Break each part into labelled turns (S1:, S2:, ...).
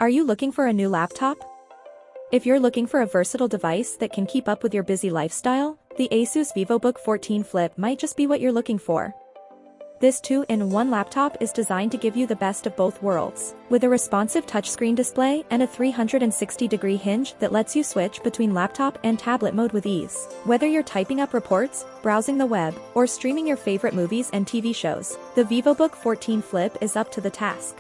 S1: Are you looking for a new laptop? If you're looking for a versatile device that can keep up with your busy lifestyle, the Asus Vivobook 14 Flip might just be what you're looking for. This 2-in-1 laptop is designed to give you the best of both worlds, with a responsive touchscreen display and a 360-degree hinge that lets you switch between laptop and tablet mode with ease. Whether you're typing up reports, browsing the web, or streaming your favorite movies and TV shows, the Vivobook 14 Flip is up to the task.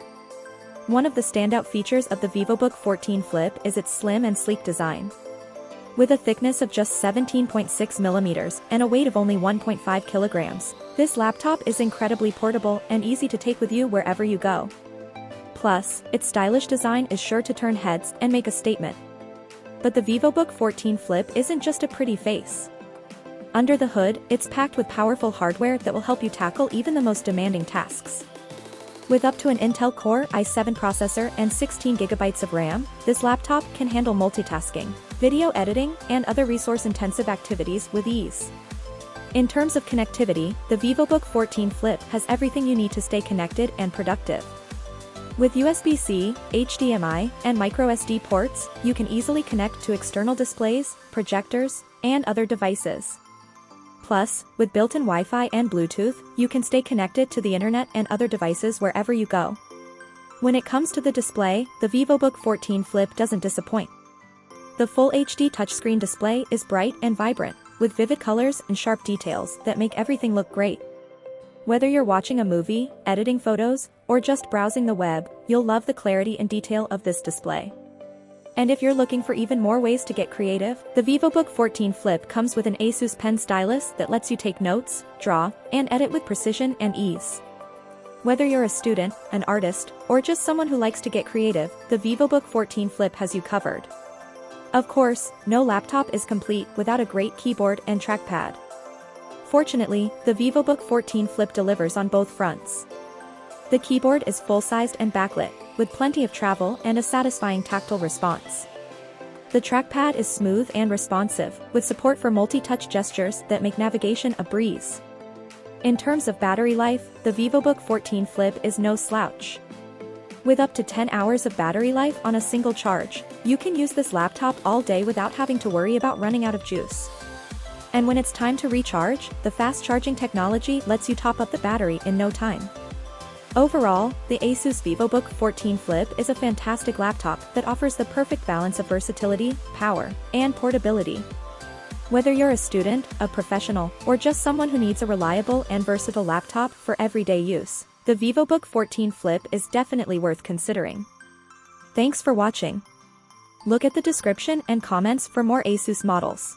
S1: One of the standout features of the Vivobook 14 Flip is its slim and sleek design. With a thickness of just 17.6 millimeters and a weight of only 1.5 kilograms, this laptop is incredibly portable and easy to take with you wherever you go. Plus, its stylish design is sure to turn heads and make a statement. But the Vivobook 14 Flip isn't just a pretty face. Under the hood, it's packed with powerful hardware that will help you tackle even the most demanding tasks. With up to an Intel Core i7 processor and 16 GB of RAM, this laptop can handle multitasking, video editing, and other resource-intensive activities with ease. In terms of connectivity, the Vivobook 14 Flip has everything you need to stay connected and productive. With USB-C, HDMI, and microSD ports, you can easily connect to external displays, projectors, and other devices. Plus, with built-in Wi-Fi and Bluetooth, you can stay connected to the internet and other devices wherever you go. When it comes to the display, the Vivobook 14 Flip doesn't disappoint. The Full HD touchscreen display is bright and vibrant, with vivid colors and sharp details that make everything look great. Whether you're watching a movie, editing photos, or just browsing the web, you'll love the clarity and detail of this display. And if you're looking for even more ways to get creative, the Vivobook 14 Flip comes with an Asus pen stylus that lets you take notes, draw, and edit with precision and ease. Whether you're a student, an artist, or just someone who likes to get creative, the Vivobook 14 Flip has you covered. Of course, no laptop is complete without a great keyboard and trackpad. Fortunately, the Vivobook 14 Flip delivers on both fronts. The keyboard is full-sized and backlit, with plenty of travel and a satisfying tactile response. The trackpad is smooth and responsive, with support for multi-touch gestures that make navigation a breeze. In terms of battery life, the Vivobook 14 Flip is no slouch. With up to 10 hours of battery life on a single charge, you can use this laptop all day without having to worry about running out of juice. And when it's time to recharge, the fast charging technology lets you top up the battery in no time. Overall, the Asus Vivobook 14 Flip is a fantastic laptop that offers the perfect balance of versatility, power, and portability. Whether you're a student, a professional, or just someone who needs a reliable and versatile laptop for everyday use, the Vivobook 14 Flip is definitely worth considering. Thanks for watching. Look at the description and comments for more Asus models.